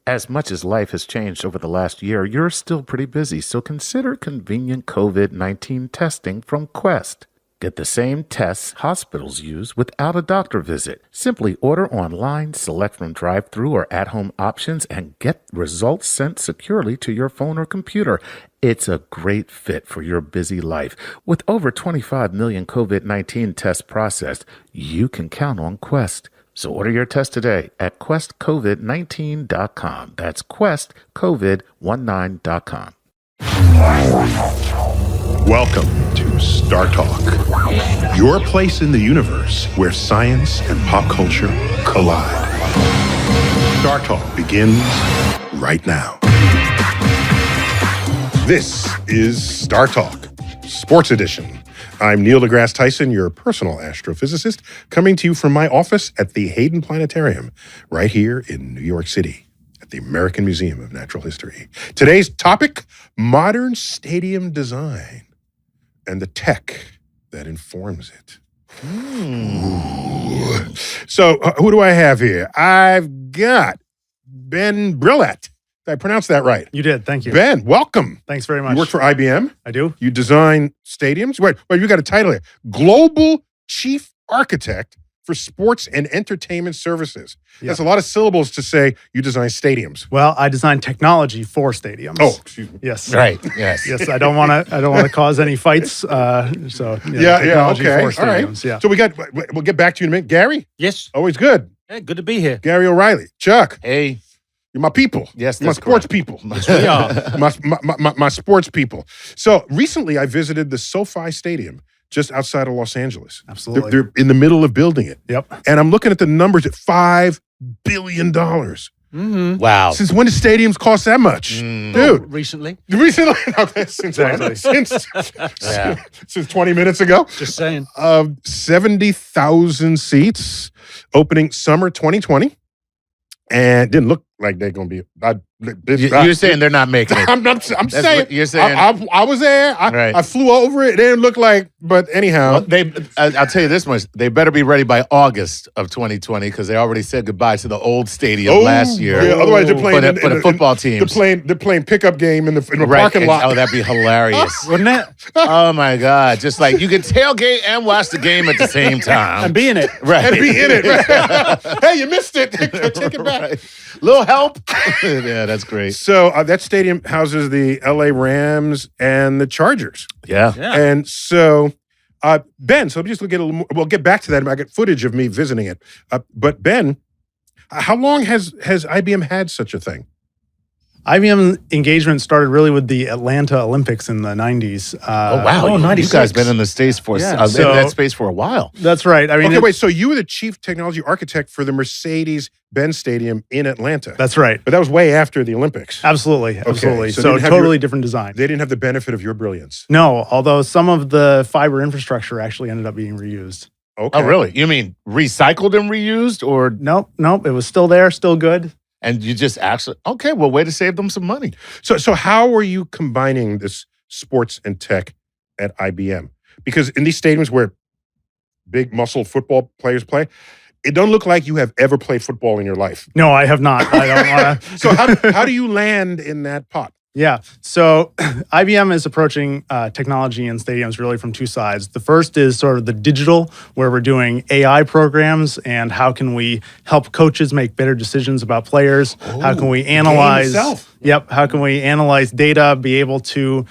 As much as life has changed over the last year, you're still pretty busy, so consider convenient COVID-19 testing from Quest. Get the same tests hospitals use without a doctor visit. Simply order online, select from drive-thru or at-home options, and get results sent securely to your phone or computer. It's a great fit for your busy life. With over 25 million COVID-19 tests processed, you can count on Quest. So order your test today at questcovid19.com. That's questcovid19.com. Welcome to Star Talk, your place in the universe where science and pop culture collide. Star Talk begins right now. This is Star Talk, Sports Edition. I'm Neil Degrasse Tyson, your personal astrophysicist, coming to you from my office at the Hayden Planetarium, right here in New York City, at the American Museum of Natural History. Today's topic, modern stadium design and the tech that informs it. So, who do I have here? I've got Ben Brillat. Did I pronounce that right? You did. Thank you. Ben, welcome. Thanks very much. You work for IBM? I do. You design stadiums? Wait, you got a title here. Global Chief Architect for Sports and Entertainment Services. Yeah. That's a lot of syllables to say you design stadiums. Well, I design technology for stadiums. Oh, excuse me. Yes. Right, yes. Yes, I don't want to cause any fights. Technology Okay. for stadiums. All right. Yeah. So we'll get back to you in a minute. Gary? Yes. Always good. Hey, good to be here. Gary O'Reilly. Chuck? Hey. You're my people. Yes, my that's sports correct. people. Yes, we are. my sports people. So recently I visited the SoFi Stadium just outside of Los Angeles. Absolutely. They're in the middle of building it. Yep. And I'm looking at the numbers at $5 billion. Mm-hmm. Wow. Since when do stadiums cost that much? Dude. Recently. Recently? Okay, since Yeah. since 20 minutes ago. Just saying. 70,000 seats opening summer 2020. And didn't look like they're going to be. You're saying they're not making it. I'm saying. What you're saying. I was there. Right. I flew over it. It didn't look like, but anyhow. Well, I'll tell you this much. They better be ready by August of 2020 because they already said goodbye to the old stadium last year. Yeah, otherwise they're playing for the football teams. They're playing pickup game in the parking lot. Oh, that'd be hilarious. Wouldn't it? Oh, my God. Just like you can tailgate and watch the game at the same time. And be in it. Right. And be in it. Hey, you missed it. Take it back. Right. Little help. Yeah, that's great. So that stadium houses the LA Rams and the Chargers. Yeah. And so, Ben, so just get a little more, we'll get back to that. I got footage of me visiting it. But Ben, how long has IBM had such a thing? IBM engagement started really with the Atlanta Olympics in the 90s. Oh, wow. You 96. guys been in the States for in that space for a while. That's right. I mean, Okay, wait, so you were the chief technology architect for the Mercedes-Benz Stadium in Atlanta. That's right. But that was way after the Olympics. Absolutely. Okay, Absolutely. so So, they didn't have totally different design. They didn't have the benefit of your brilliance. No, although some of the fiber infrastructure actually ended up being reused. Okay. Oh, really? You mean recycled and reused or? Nope. It was still there, still good. And you just actually, okay, well, way to save them some money. So how are you combining this sports and tech at IBM? Because in these stadiums where big muscle football players play, it don't look like you have ever played football in your life. No, I have not. I don't want to. So how do you land in that pot? Yeah. So IBM is approaching technology in stadiums really from two sides. The first is sort of the digital, where we're doing AI programs and how can we help coaches make better decisions about players? How can we analyze? Game itself. Yep. How can we analyze data, be able to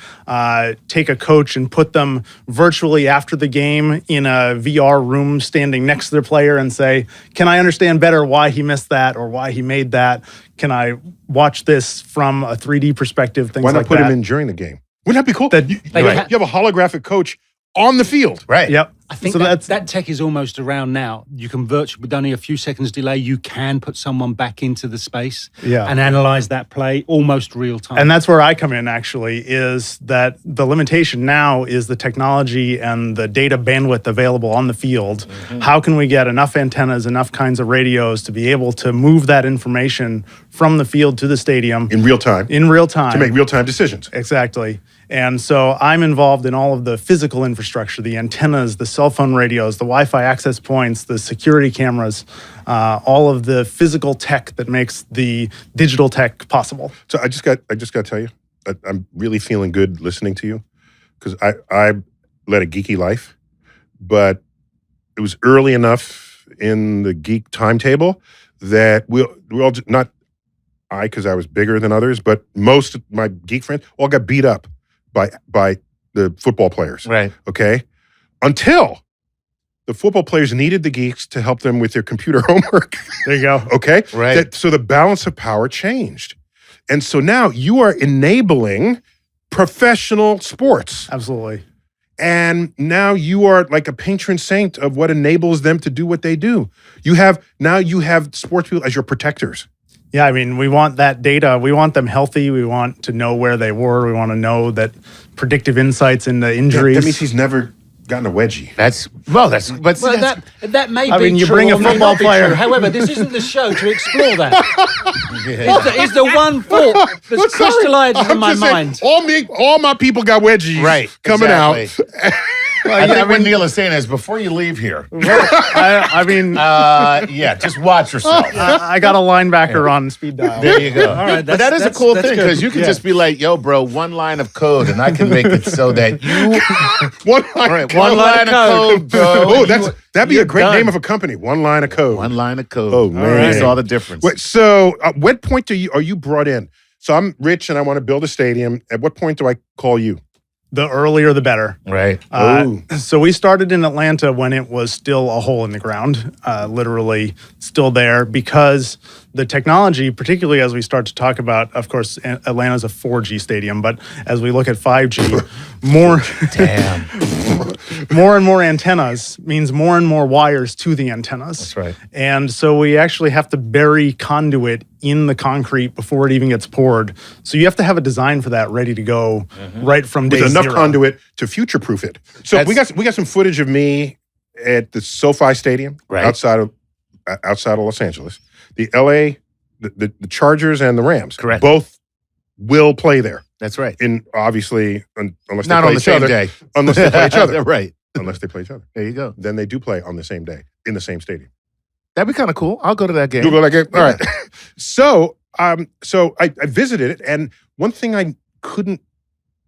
take a coach and put them virtually after the game in a VR room standing next to their player and say, can I understand better why he missed that or why he made that? Can I watch this from a 3D perspective, things Why not like put that? him in during the game? Wouldn't that be cool? That- you Right. have a holographic coach on the field. Right. Yep. I think so that tech is almost around now. You can virtually, with only a few seconds delay, you can put someone back into the space and analyze that play almost real time. And that's where I come in, actually, is that the limitation now is the technology and the data bandwidth available on the field. Mm-hmm. How can we get enough antennas, enough kinds of radios to be able to move that information from the field to the stadium In real time. in real time? To make real time decisions. Exactly. And so I'm involved in all of the physical infrastructure, the antennas, the cell phone radios, the Wi-Fi access points, the security cameras, all of the physical tech that makes the digital tech possible. So I just got to tell you, I'm really feeling good listening to you, because I led a geeky life, but it was early enough in the geek timetable that we all, not I, because I was bigger than others, but most of my geek friends all got beat up by the football players. Right. Okay? Until the football players needed the geeks to help them with their computer homework. There you go. Okay? Right. So the balance of power changed. And so now you are enabling professional sports. Absolutely. And now you are like a patron saint of what enables them to do what they do. You have sports people as your protectors. Yeah, I mean, we want that data. We want them healthy. We want to know where they were. We want to know that predictive insights into injuries. That means he's never gotten a wedgie. That may I be mean, you true bring a or may football not be player. true. However, this isn't the show to explore that. Is the one thought that's crystallized in my mind. All my people got wedgies coming out. I think what Neil is saying is, before you leave here, I mean, just watch yourself. I got a linebacker on speed dial. There you go. All right, but that is a cool thing, because you can Yeah. just be like, yo, bro, one line of code, and I can make it so that you... One line One line of code, bro. Oh, that'd be a great done. name of a company. One line of code. One line of code. Oh, man. Makes all the difference. Wait, so at what point are you brought in? So I'm rich and I want to build a stadium. At what point do I call you? The earlier, the better. Right. So we started in Atlanta when it was still a hole in the ground, literally still there, because the technology, particularly as we start to talk about, of course, Atlanta's a 4G stadium, but as we look at 5G, more and more antennas means more and more wires to the antennas. That's right. And so we actually have to bury conduit in the concrete before it even gets poured. So you have to have a design for that ready to go right from day With enough zero. conduit to future-proof it. So we got some footage of me at the SoFi Stadium outside of Los Angeles. The LA, the Chargers and the Rams, Correct. both will play there. That's right. In obviously, unless they Not play on the each same other, day. unless they play each other, Right. unless they play each other, There you go. then they do play on the same day in the same stadium. That'd be kind of cool. I'll go to that game. You'll go like it. All right. So I visited it, and one thing I couldn't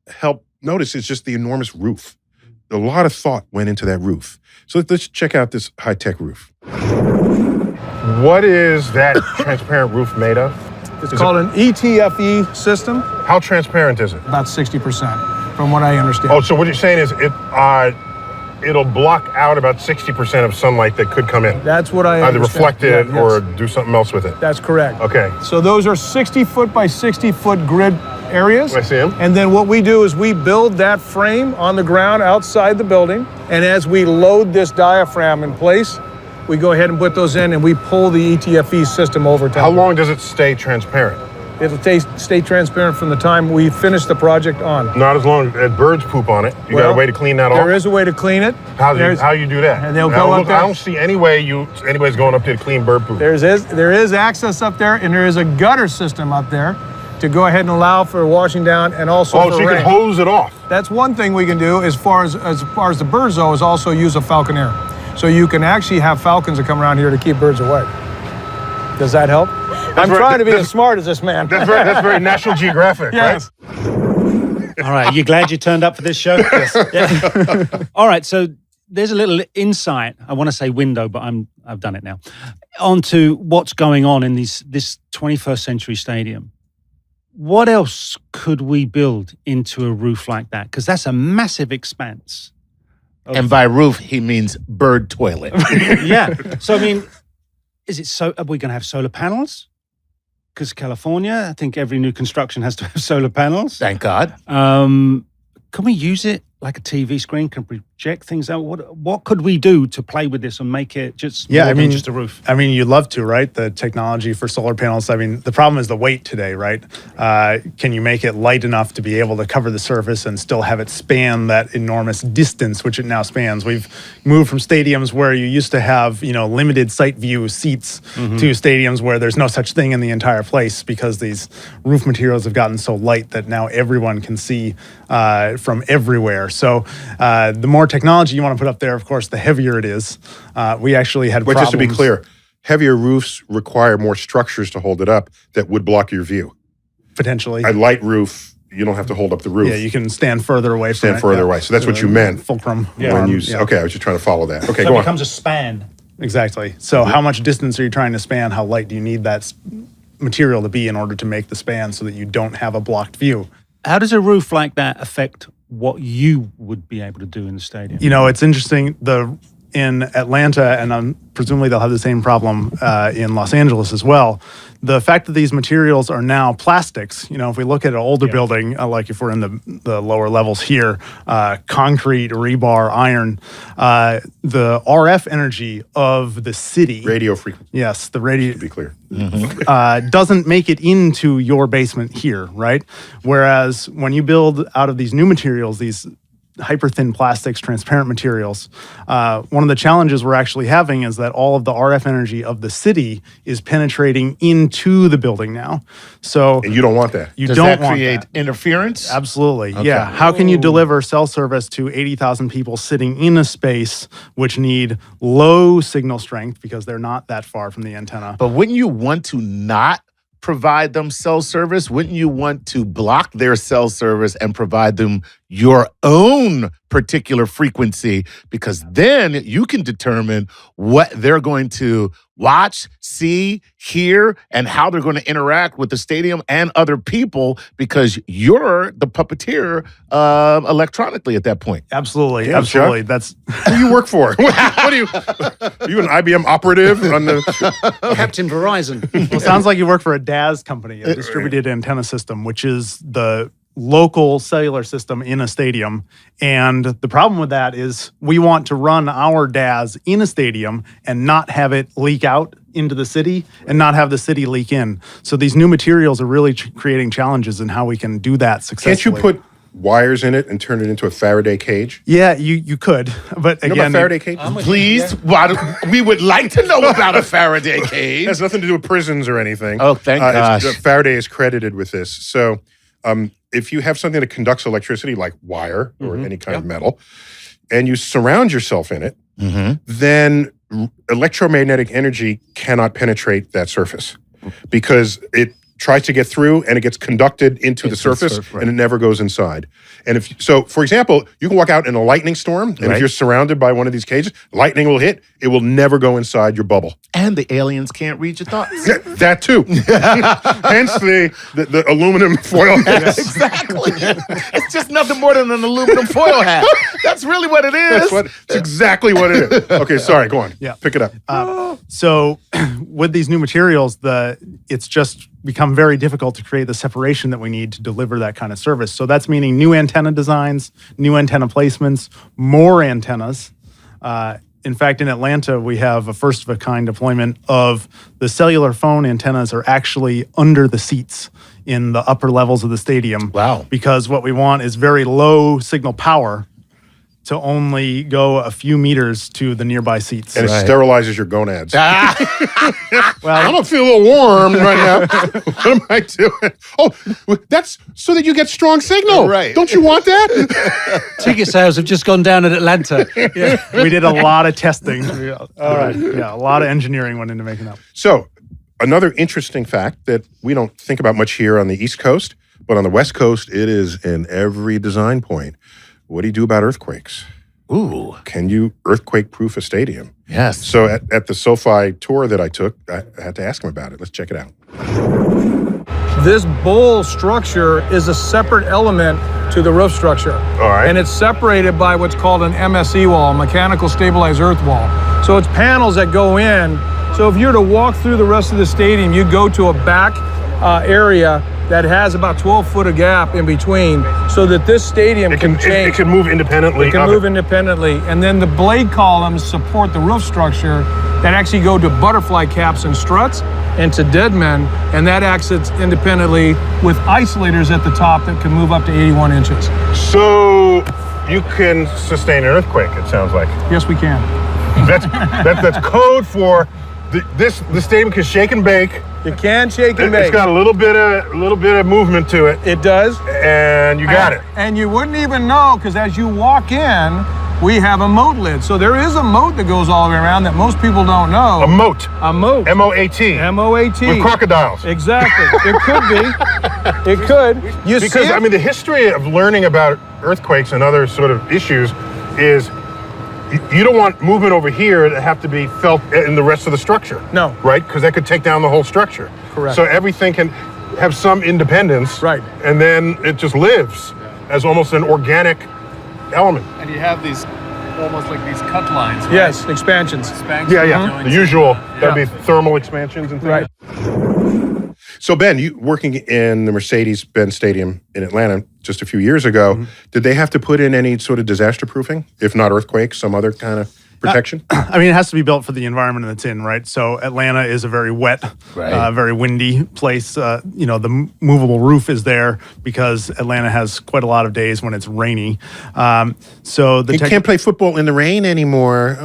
help notice is just the enormous roof. A lot of thought went into that roof. So let's check out this high-tech roof. What is that transparent roof made of? It's called an ETFE system, How transparent is it? about 60%, from what I understand. Oh, so what you're saying is it'll block out about 60% of sunlight that could come in. That's what I Either understand. reflect it Yeah, or yes. do something else with it. That's correct. Okay. So those are 60-foot by 60-foot grid areas. I see 'em. And then what we do is we build that frame on the ground outside the building. And as we load this diaphragm in place, we go ahead and put those in and we pull the ETFE system over time. How long does it stay transparent? It'll stay transparent from the time we finish the project on. Not as long as birds poop on it. You got Well, a way to clean that off? There is a way to clean it. How There's- you do that? And they'll go up there. I don't see any way anybody's going up there to clean bird poop. There is access up there, and there is a gutter system up there to go ahead and allow for washing down and also for so you rain. can hose it off. That's one thing we can do as far as the birds though, is also use a falconer. So you can actually have falcons that come around here to keep birds away. Does that help? I'm very- trying to be that's- as smart as this man. That's very National Geographic, Yes. right? All right, you glad you turned up for this show? Yes. Yeah. All right, so there's a little insight. I want to say window, but I've done it now. Onto what's going on in this 21st century stadium. What else could we build into a roof like that? Because that's a massive expanse. And by roof, he means bird toilet. Yeah. So I mean, are we going to have solar panels? Because California, I think every new construction has to have solar panels. Thank God. Can we use it like a TV screen, can project things out? What could we do to play with this and make it just Yeah, more I than mean, just a roof? I mean, you'd love to, right? The technology for solar panels. I mean, the problem is the weight today, right? Can you make it light enough to be able to cover the surface and still have it span that enormous distance, which it now spans? We've moved from stadiums where you used to have, limited sight view seats to stadiums where there's no such thing in the entire place because these roof materials have gotten so light that now everyone can see from everywhere. So the more technology you want to put up there, of course, the heavier it is. We actually had But problems. just to be clear, heavier roofs require more structures to hold it up that would block your view. Potentially. A light roof, you don't have to hold up the roof. Yeah, you can stand further away from it. Stand further away. So that's what you meant Fulcrum. when you. Yeah. Okay, I was just trying to follow that. Okay, So go it on. becomes a span. Exactly. So how much distance are you trying to span? How light do you need that material to be in order to make the span so that you don't have a blocked view? How does a roof like that affect what you would be able to do in the stadium? It's interesting. In Atlanta, and presumably they'll have the same problem in Los Angeles as well. The fact that these materials are now plastics, if we look at an older building, like if we're in the lower levels here, concrete, rebar, iron, the RF energy of the city. Radio frequency, Yes, the radio. to be clear. Doesn't make it into your basement here, right? Whereas when you build out of these new materials, these hyper thin plastics, transparent materials, one of the challenges we're actually having is that all of the RF energy of the city is penetrating into the building now. So And you don't want that. you Does don't that want create that. interference? Absolutely. Yeah. How can you deliver cell service to 80,000 people sitting in a space which need low signal strength because they're not that far from the antenna? But wouldn't you want to not provide them cell service? Wouldn't you want to block their cell service and provide them your own particular frequency? Because then you can determine what they're going to watch, see, hear, and how they're going to interact with the stadium and other people because you're the puppeteer electronically at that point. Absolutely. Damn, Absolutely. Chuck. That's Who do you work for? What do you? Are you an IBM operative on the? Captain Verizon. well, sounds like you work for a DAS company, a distributed antenna system, which is the local cellular system in a stadium. And the problem with that is we want to run our DAS in a stadium and not have it leak out into the city and not have the city leak in. So these new materials are really creating challenges in how we can do that successfully. Can't you put wires in it and turn it into a Faraday cage? Yeah, you could. But You know again, about Faraday cage? Please, we would like to know about a Faraday It cage. has nothing to do with prisons or anything. Oh, thank gosh. Faraday is credited with this. So if you have something that conducts electricity like wire or any kind of metal, and you surround yourself in it, then electromagnetic energy cannot penetrate that surface because it tries to get through and it gets conducted into the surface right. and it never goes inside. And for example, you can walk out in a lightning storm and if Right. you're surrounded by one of these cages, lightning will hit, it will never go inside your bubble. And the aliens can't read your thoughts. Yeah, that too. Hence the aluminum foil hat. Exactly. It's just nothing more than an aluminum foil hat. That's really what it is. That's exactly what it is. Okay, sorry, go on. Yeah. Pick it up. So with these new materials, it's just become very difficult to create the separation that we need to deliver that kind of service. So that's meaning new antenna designs, new antenna placements, more antennas. In fact, in Atlanta, we have a first-of-a-kind deployment of the cellular phone antennas are actually under the seats in the upper levels of the stadium. Wow. Because what we want is very low signal power to only go a few meters to the nearby seats. And it sterilizes your gonads. Well, I don't feel a little warm right now. What am I doing? Oh, that's so that you get strong signal. Right. Don't you want that? Ticket sales have just gone down in Atlanta. Yeah. we did a lot of testing. All right. Yeah, a lot of engineering went into making that. So, another interesting fact that we don't think about much here on the East Coast, but on the West Coast, it is in every design point. What do you do about earthquakes? Ooh, Can you earthquake-proof a stadium? yes. So at the SoFi tour that I took, I had to ask him about it. Let's check it out. This bowl structure is a separate element to the roof structure. All right. And it's separated by what's called an MSE wall, mechanical stabilized earth wall. So it's panels that go in. So if you were to walk through the rest of the stadium, you go to a back area that has about 12 foot of gap in between so that this stadium can change. It can move independently. It can move independently. And then the blade columns support the roof structure that actually go to butterfly caps and struts and to dead men, and that acts independently with isolators at the top that can move up to 81 inches. So you can sustain an earthquake, it sounds like. Yes, we can. That's code for the stadium can shake and bake. It can shake and bake. It's got a little bit of movement to it. It does. And you got it. And you wouldn't even know, because as you walk in, we have a moat lid. So there is a moat that goes all the way around that most people don't know. A moat. A moat. M-O-A-T. M-O-A-T. With crocodiles. Exactly. It could be. It could. Because, I mean, the history of learning about earthquakes and other sort of issues is you don't want movement over here that have to be felt in the rest of the structure. No. Right? Because that could take down the whole structure. Correct. So everything can have some independence. Right. And then it just lives as almost an organic element. And you have these almost like these cut lines. Right? Yes, expansions. Yeah. The usual. That'd be thermal expansions and things. Right. So Ben, you working in the Mercedes-Benz Stadium in Atlanta just a few years ago, did they have to put in any sort of disaster proofing? If not earthquake, some other kind of protection? I mean, it has to be built for the environment that it's in, right? So Atlanta is a very wet, very windy place. The movable roof is there because Atlanta has quite a lot of days when it's rainy. So You can't play football in the rain anymore.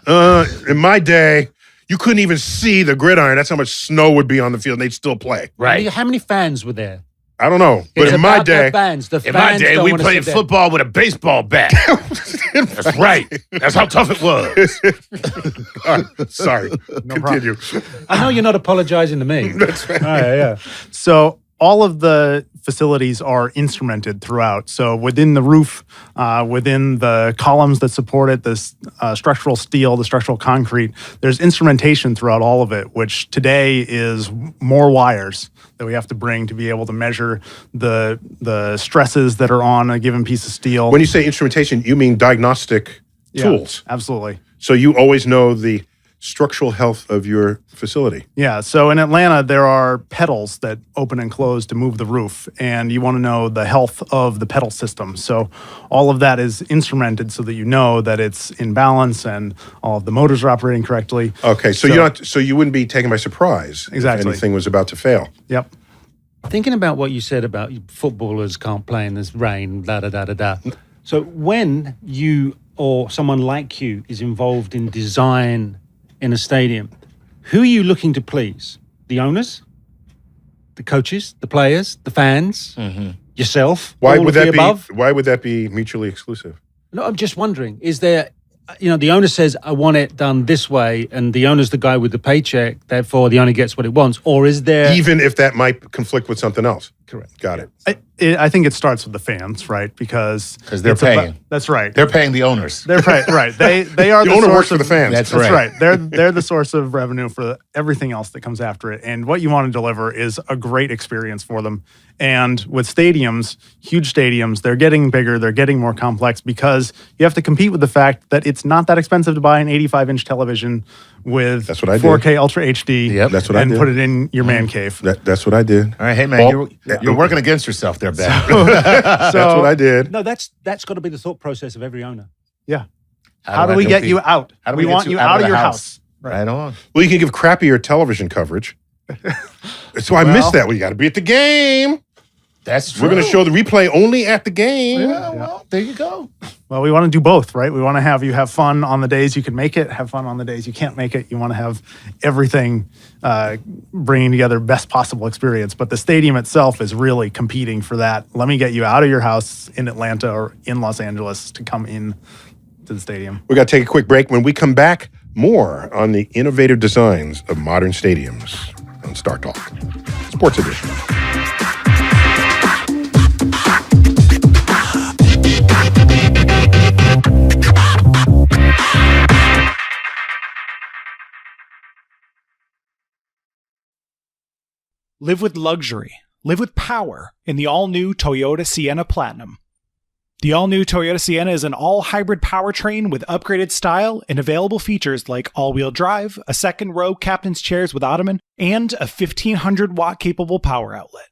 In my day, you couldn't even see the gridiron. That's how much snow would be on the field, and they'd still play. Right. How many fans were there? I don't know, but It's in my about day, the fans. The In my fans day, don't we wanna played sit there. football with a baseball bat. That's right. That's how tough it was. All right, sorry. Continue. I know you're not apologizing to me. That's right. Yeah. So all of the facilities are instrumented throughout. So within the roof, within the columns that support it, the structural steel, the structural concrete, there's instrumentation throughout all of it, which today is more wires that we have to bring to be able to measure the stresses that are on a given piece of steel. When you say instrumentation, you mean diagnostic tools. Absolutely. So you always know the structural health of your facility. Yeah. So in Atlanta, there are pedals that open and close to move the roof, and you want to know the health of the pedal system. So all of that is instrumented so that you know that it's in balance and all of the motors are operating correctly. Okay, so you wouldn't be taken by surprise Exactly. if anything was about to fail. Yep. Thinking about what you said about footballers can't play in this rain, da. So when you or someone like you is involved in design in a stadium, who are you looking to please? The owners? The coaches? The players? The fans? Yourself? Why all would of the that be? above? Why would that be mutually exclusive? No, I'm just wondering, is there, the owner says, I want it done this way, and the owner's the guy with the paycheck, therefore the owner gets what it wants, or is there... Even if that might conflict with something else. Correct. Got it. I think it starts with the fans, right? Because they're it's paying. That's right. They're paying the owners. They're right. They are The the owner source works for of the fans. That's That's right. right. They're the source of revenue for everything else that comes after it. And what you want to deliver is a great experience for them. And with stadiums, huge stadiums, they're getting bigger, they're getting more complex because you have to compete with the fact that it's not that expensive to buy an 85-inch television with That's what I did. 4K Ultra HD Yep. That's what I and did. put it in your man cave. That's what I did. All right, hey man, you're working against yourself there, Ben. That's what I did. No, that's got to be the thought process of every owner. Yeah. How do we get you out? How do we get want you out of the your house. Right on. Well, you can give crappier television coverage. So I missed that. We got to be at the game. That's true. We're going to show the replay only at the game. Yeah, well, there you go. Well, we want to do both, right? We want to have you have fun on the days you can make it, have fun on the days you can't make it. You want to have everything bringing together best possible experience. But the stadium itself is really competing for that. Let me get you out of your house in Atlanta or in Los Angeles to come in to the stadium. We got to take a quick break. When we come back, more on the innovative designs of modern stadiums on Star Talk, Sports Edition. Live with luxury. Live with power in the all-new Toyota Sienna Platinum. The all-new Toyota Sienna is an all-hybrid powertrain with upgraded style and available features like all-wheel drive, a second row captain's chairs with ottoman, and a 1,500-watt capable power outlet.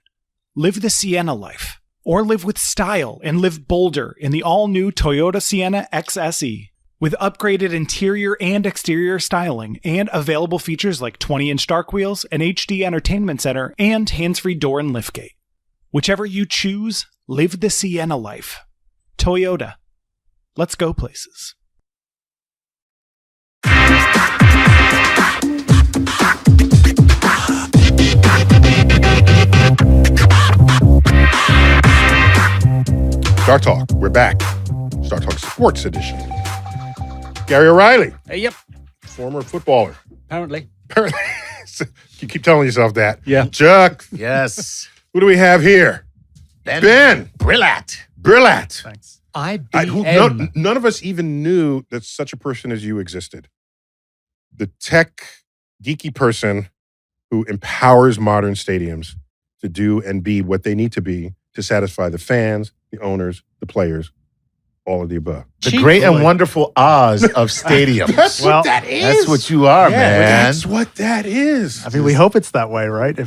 Live the Sienna life. Or live with style and live bolder in the all-new Toyota Sienna XSE. With upgraded interior and exterior styling and available features like 20-inch dark wheels, an HD entertainment center, and hands-free door and liftgate. Whichever you choose, live the Sienna life. Toyota. Let's go places. Star Talk, we're back. Star Talk Sports Edition. Gary O'Reilly, Hey, yep. former footballer. Apparently. You keep telling yourself that. Yeah. Chuck, Yes. who do we have here? Ben. Brillat. Brillat. Thanks. None of us even knew that such a person as you existed. The tech, geeky person who empowers modern stadiums to do and be what they need to be to satisfy the fans, the owners, the players, all of the above. The great and wonderful Oz of stadiums. That's what that is. That's what you are, man. That's what that is. I mean, we hope it's that way, right?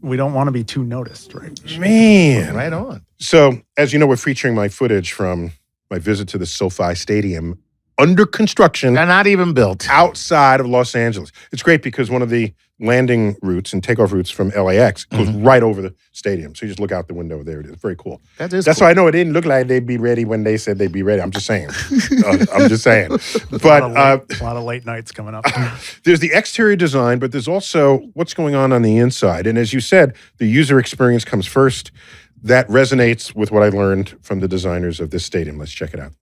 We don't want to be too noticed, right? Man. Right on. So, as you know, we're featuring my footage from my visit to the SoFi Stadium under construction They're not even built. outside of Los Angeles. It's great because one of the landing routes and takeoff routes from LAX goes right over the stadium. So you just look out the window there. It is very cool. That's why I know it didn't look like they'd be ready when they said they'd be ready. I'm just saying. I'm just saying. But A lot of late nights coming up. there's the exterior design, but there's also what's going on the inside. And as you said, the user experience comes first. That resonates with what I learned from the designers of this stadium. Let's check it out.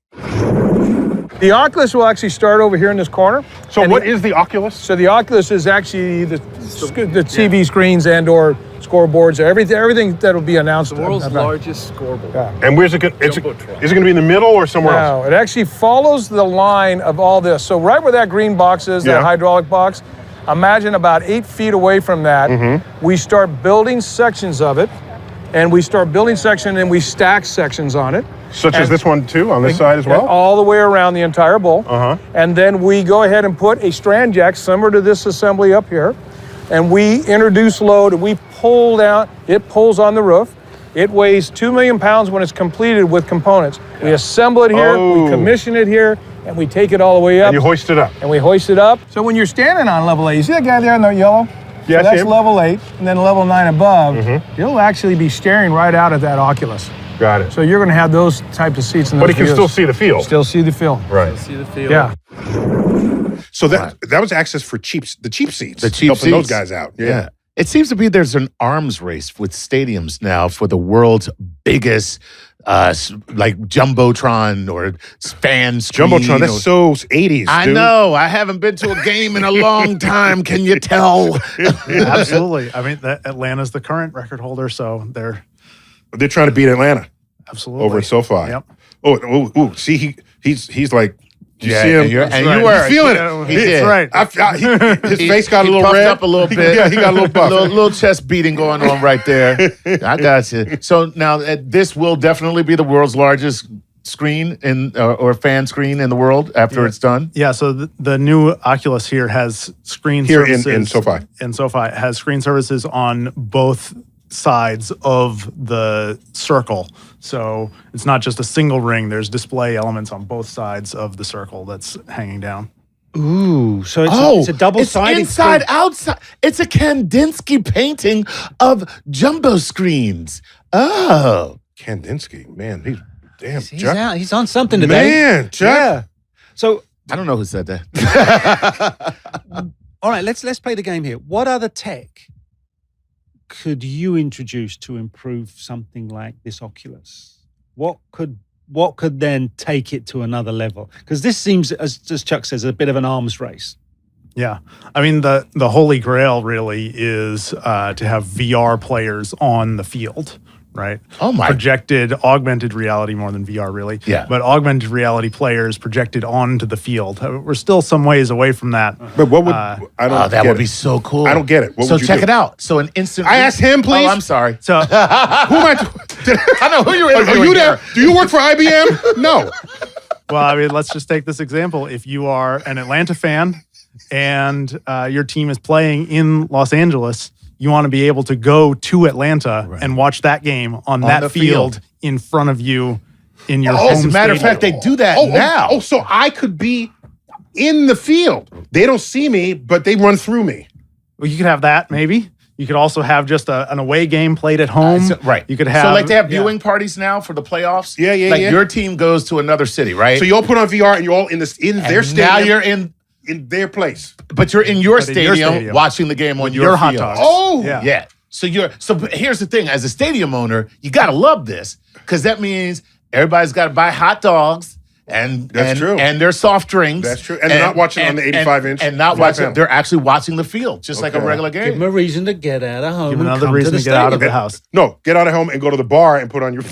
The Oculus will actually start over here in this corner. So And what is the Oculus? So the Oculus is actually the TV screens and or scoreboards, everything that will be announced. The world's largest scoreboard. And where's it going? Is it going to be in the middle or somewhere else? No, it actually follows the line of all this. So right where that green box is, that hydraulic box, imagine about 8 feet away from that, we start building sections of it, and we start building section and we stack sections on it. Such as this one too, on this side as well? All the way around the entire bowl. And then we go ahead and put a strand jack similar to this assembly up here. And we introduce load and we pull down, it pulls on the roof. It weighs 2 million pounds when it's completed with components. We assemble it here, we commission it here, and we take it all the way up. And you hoist it up. And we hoist it up. So when you're standing on level 8, you see that guy there in the yellow? Yeah, so that's level 8, and then level 9 above. You'll actually be staring right out at that Oculus. Got it. So you're going to have those types of seats in those But you can still see the field. Still see the field. Right. See the field. Yeah. So that was access for the cheap seats. The cheap helping seats. those guys out. Yeah. It seems to be there's an arms race with stadiums now for the world's biggest, like Jumbotron or fan screen. Jumbotron, that's so 80s, dude. I know. I haven't been to a game in a long time. Can you tell? Yeah, absolutely. I mean, Atlanta's the current record holder, so they're trying to beat Atlanta absolutely over at SoFi. Yep. Oh, see, he's like, do you see him? And you were feeling it. He did. That's right. His face got a little puffed red. up a little bit. Yeah, he got a little puffed. little chest beating going on right there. I got you. So now this will definitely be the world's largest screen or fan screen in the world after it's done. Yeah, so the new Oculus here has screen Here services. in SoFi. In SoFi, it has screen services on both sides of the circle. So it's not just a single ring. There's display elements on both sides of the circle that's hanging down. Ooh, so it's a double-sided It's inside, screen. outside. It's a Kandinsky painting of jumbo screens. Oh. Kandinsky, man, he's He's on something today. Man, Chuck. Yeah. So, I don't know who said that. all right, let's play the game here. What other tech could you introduce to improve something like this Oculus? What could then take it to another level? Because this seems, as Chuck says, a bit of an arms race. Yeah. I mean, the holy grail really is to have VR players on the field, right? Oh, my. Projected, augmented reality more than VR, really. Yeah. But augmented reality players projected onto the field. We're still some ways away from that. But what would I don't that get would it. be so cool. I don't get it. What so would you check do? it out. So an instant. I asked him, please. Oh, I'm sorry. So Who am I? I know who you're Are interviewing you there? here. Do you work for IBM? No. well, I mean, let's just take this example. If you are an Atlanta fan and your team is playing in Los Angeles, you want to be able to go to Atlanta and watch that game on that the field in front of you in your home As a matter of stadium. fact, they do that now. Oh, so I could be in the field. They don't see me, but they run through me. Well, you could have that maybe. You could also have just an away game played at home. Right. You could have. So like they have viewing parties now for the playoffs. Yeah, yeah, like yeah. your team goes to another city, right? So you all put on VR and you're all in their stadium. Now you're in, their place. but you're in your But in your stadium, stadium. watching the game on Your your hot field. dogs. Oh, Yeah. Yeah. But here's the thing: as a stadium owner, you gotta love this because that means everybody's got to buy hot dogs. That's true. And their soft drinks. That's true. And they're not watching on the 85-inch And not flat watching. panel. They're actually watching the field, just like a Okay. regular Give game. them a reason to get out of home. Give and another come reason to to the get out of stadium. the house. No, get out of home and go to the bar and put on your.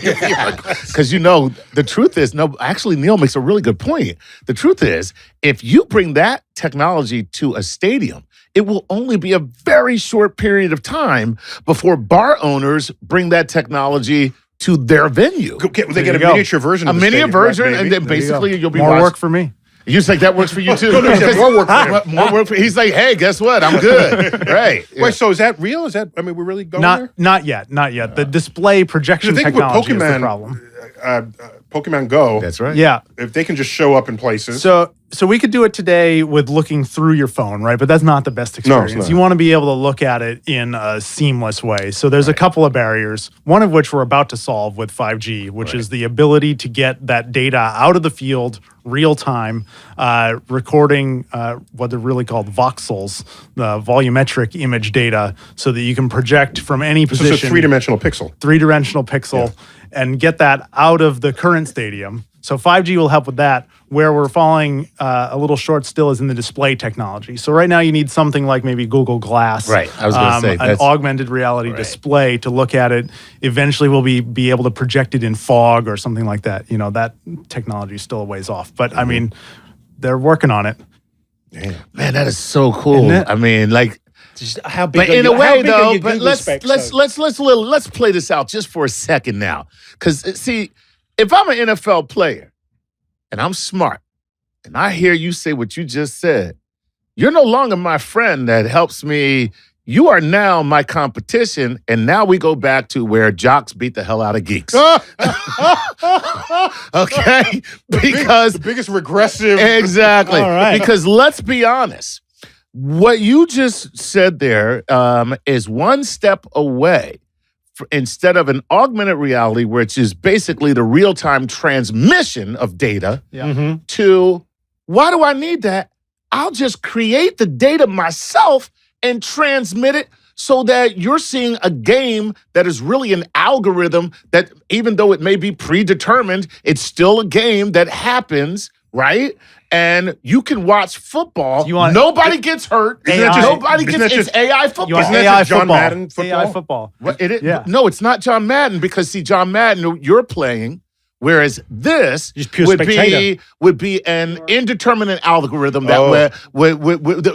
Because the truth is, actually, Neil makes a really good point. The truth is, if you bring that technology to a stadium, it will only be a very short period of time before bar owners bring that technology to their venue. They get a miniature version. A of the miniature stadium, version, right, and baby? then basically you'll be More watching. work for me. You just like that works for you too. No, he said more work for him. More work for he's like, hey, guess what? I'm good. Right. Yeah. Wait, so is that real? Is that? I mean, we're really going there? Not yet. The display projection The thing with technology is the Pokemon, problem. Pokemon Go. That's right. Yeah. If they can just show up in places. So we could do it today with looking through your phone, right? But that's not the best No, it's experience. not. You want to be able to look at it in a seamless way. So there's a couple of barriers, one of which we're about to solve with 5G, which is the ability to get that data out of the field real time, recording what they're really called voxels, the volumetric image data, so that you can project from any This position. is a three-dimensional pixel. Three-dimensional pixel and get that out of the current stadium. So 5G will help with that. Where we're falling a little short still is in the display technology. So right now you need something like maybe Google Glass. Right. I was gonna say, an that's- augmented reality display to look at it. Eventually we'll be able to project it in fog or something like that. That technology is still a ways off. But I mean, they're working on it. Man, that is so cool. Isn't it? I mean, like, Just how big but are in a your- how way big are though, your but Google let's specs, let's play this out just for a second now. Because see, if I'm an NFL player and I'm smart and I hear you say what you just said, you're no longer my friend that helps me. You are now my competition, and now we go back to where jocks beat the hell out of geeks. Okay? Because the biggest regressive. exactly. All right. Because let's be honest, what you just said there is one step away. Instead of an augmented reality, which is basically the real-time transmission of data, to why do I need that? I'll just create the data myself and transmit it so that you're seeing a game that is really an algorithm that, even though it may be predetermined, it's still a game that happens, right? And you can watch football. Nobody gets hurt. Isn't that just- It's AI football. You want Isn't that AI just John football. Madden football? AI football. Yeah. No, it's not John Madden because see, John Madden, you're playing, whereas this Just pure would spectator. be an indeterminate algorithm that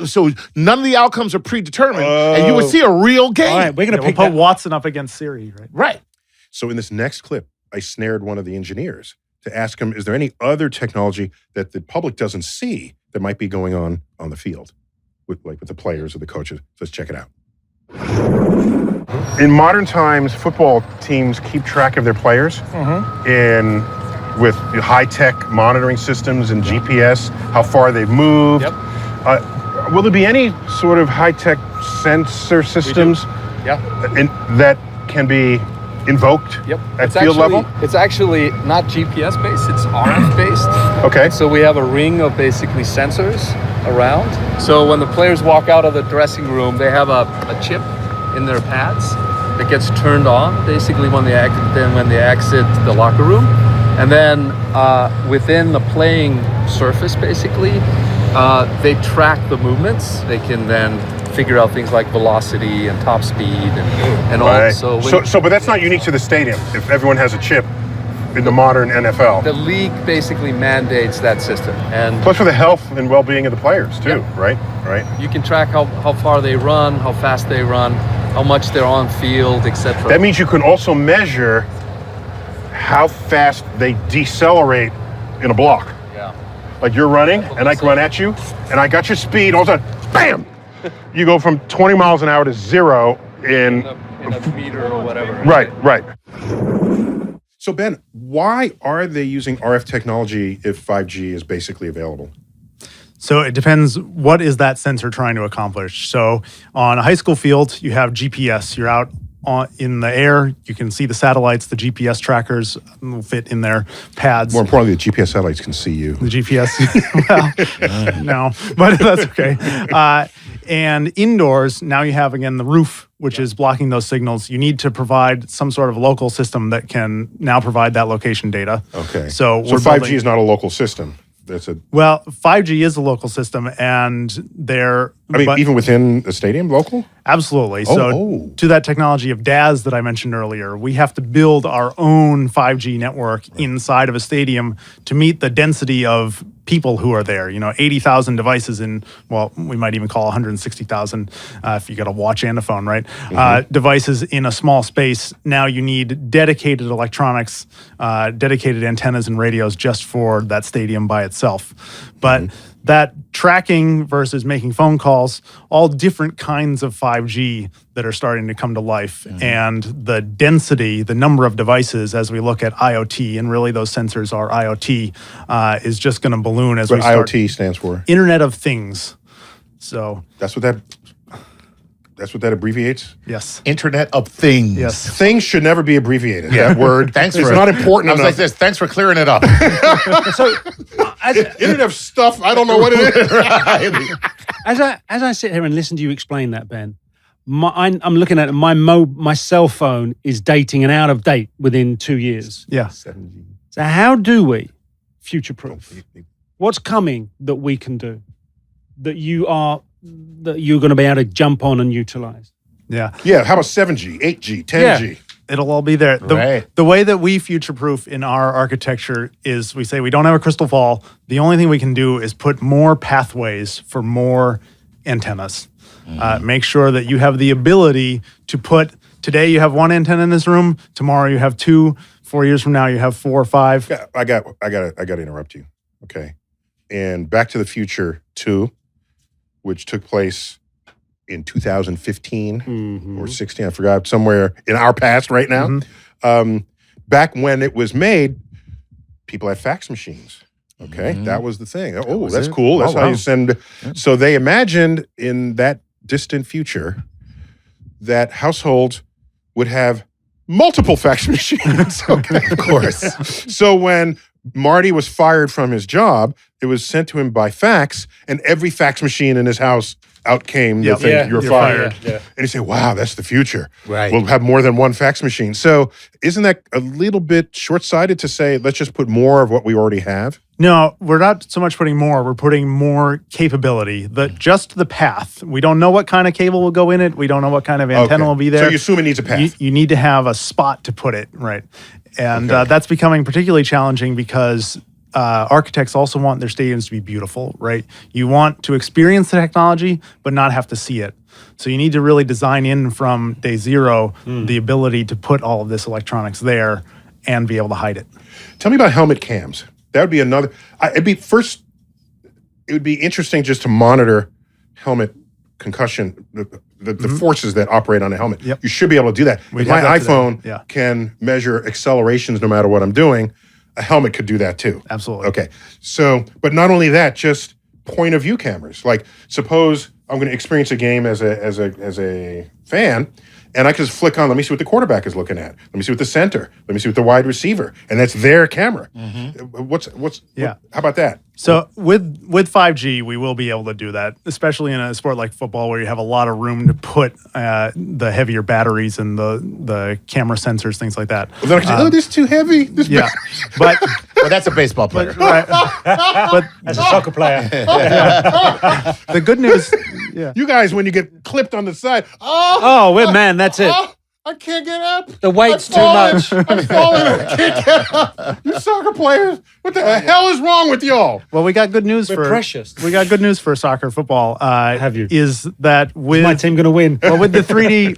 so none of the outcomes are predetermined, and you would see a real game. All right, we're going to We'll pick put that. Watson up against Siri, right? Right. So in this next clip, I snared one of the engineers to ask him, is there any other technology that the public doesn't see that might be going on the field with the players or the coaches? Let's check it out. In modern times, football teams keep track of their players with high-tech monitoring systems and GPS, how far they've moved. Will there be any sort of high-tech sensor systems that can be invoked at field level? It's actually not GPS based, it's RF based. Okay. So we have a ring of basically sensors around. So when the players walk out of the dressing room, they have a chip in their pads that gets turned on basically when they exit the locker room. And then within the playing surface, basically, they track the movements. They can then figure out things like velocity and top speed and all. Right. So But that's not unique to the stadium. If everyone has a chip in the modern NFL, the league basically mandates that system, and plus for the health and well-being of the players too, right? Right. you can track how far they run, how fast they run, how much they're on field, etc. That means you can also measure how fast they decelerate in a block. Yeah. Like you're running, and I can run at you, and I got your speed. All of a sudden, bam! you go from 20 miles an hour to 0 in a meter or whatever. Right. So Ben, why are they using RF technology if 5G is basically available? So it depends, what is that sensor trying to accomplish? So on a high school field, you have GPS. You're out in the air. You can see the satellites. The GPS trackers will fit in their pads. More importantly, the GPS satellites can see you. The GPS, well, no, but that's okay. And indoors, now you have, again, the roof, which is blocking those signals. You need to provide some sort of local system that can now provide that location data. Okay. So 5G is not a local system. Well, 5G is a local system, and even within a stadium, local? Absolutely. So to that technology of DAS that I mentioned earlier, we have to build our own 5G network inside of a stadium to meet the density of people who are there. 80,000 devices we might even call 160,000 if you got a watch and a phone, right? Devices in a small space. Now you need dedicated electronics, dedicated antennas and radios just for that stadium by itself. But that tracking versus making phone calls, all different kinds of 5G that are starting to come to life. And the density, the number of devices as we look at IoT, and really those sensors are IoT, is just going to balloon as we start. IoT stands for? Internet of Things. So that's what that abbreviates? Yes. Internet of Things. Yes. Things should never be abbreviated. That word. Thanks it's for not important I was enough. like this. Thanks for clearing it up. So, Internet of stuff. I don't know what it is. as I sit here and listen to you explain that, Ben, I'm looking at it, my cell phone is dating and out of date within 2 years. Yeah. 7G. So how do we future-proof? What's coming that we can do that you're going to be able to jump on and utilize? Yeah. Yeah. How about 7G, 8G, 10G? It'll all be there. Right. The way that we future-proof in our architecture is we say we don't have a crystal ball. The only thing we can do is put more pathways for more antennas. Make sure that you have the ability to put, today you have one antenna in this room, tomorrow you have 2, 4 years from now you have 4 or 5. I got to interrupt you. Okay. And Back to the Future 2, which took place in 2015 or 16, I forgot, somewhere in our past right now. Back when it was made, people had fax machines. Okay, that was the thing. Oh, that's cool. That's how you send. So they imagined in that distant future that households would have multiple fax machines. Okay, Of course. so when Marty was fired from his job, it was sent to him by fax, and every fax machine in his house, out came the thing, you're fired. Yeah. And you say, wow, that's the future. Right. We'll have more than one fax machine. So isn't that a little bit short-sighted to say, let's just put more of what we already have? No, we're not so much putting more. We're putting more capability. Just the path. We don't know what kind of cable will go in it. We don't know what kind of antenna will be there. So you assume it needs a path. You need to have a spot to put it, right? And that's becoming particularly challenging because architects also want their stadiums to be beautiful, right? You want to experience the technology, but not have to see it. So you need to really design in from day zero the ability to put all of this electronics there and be able to hide it. Tell me about helmet cams. That would be another. It would be interesting just to monitor helmet concussion, the forces that operate on a helmet. Yep. You should be able to do that. If my iPhone can measure accelerations no matter what I'm doing, a helmet could do that too. Absolutely. Okay. So, but not only that, just point of view cameras. Like, suppose I'm going to experience a game as a fan, and I can just flick on, let me see what the quarterback is looking at. Let me see what the center. Let me see what the wide receiver. And that's their camera. How about that? So with 5G, we will be able to do that, especially in a sport like football where you have a lot of room to put the heavier batteries and the camera sensors, things like that. Well, then I can say, this is too heavy. But Well, that's a baseball player. but As a soccer player. the good news, You guys, when you get clipped on the side, That's it. I can't get up. The weight's too falling. much. I'm falling. I can't get up. You soccer players, what the hell is wrong with y'all? well, we got good news for precious. We got good news for soccer football. Have you? Is that with My team going to win? well, with the 3D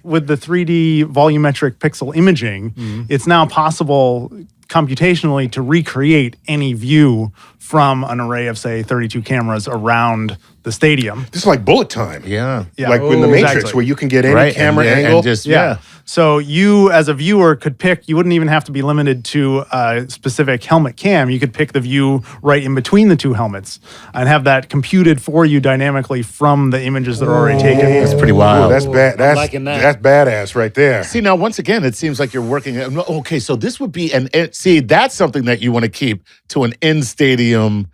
volumetric pixel imaging, it's now possible computationally to recreate any view from an array of, say, 32 cameras around the stadium. This is like bullet time. Yeah. Yeah. Like in the Matrix, Exactly. where you can get any Right. camera and angle. just, Yeah. So you, as a viewer, could pick, you wouldn't even have to be limited to a specific helmet cam. You could pick the view right in between the two helmets and have that computed for you dynamically from the images that are already taken. That's pretty Ooh, wild. that's bad. That's liking that. that's badass right there. See, now, once again, it seems like you're working. Okay, so this would be see, that's something that you want to keep to an in-stadium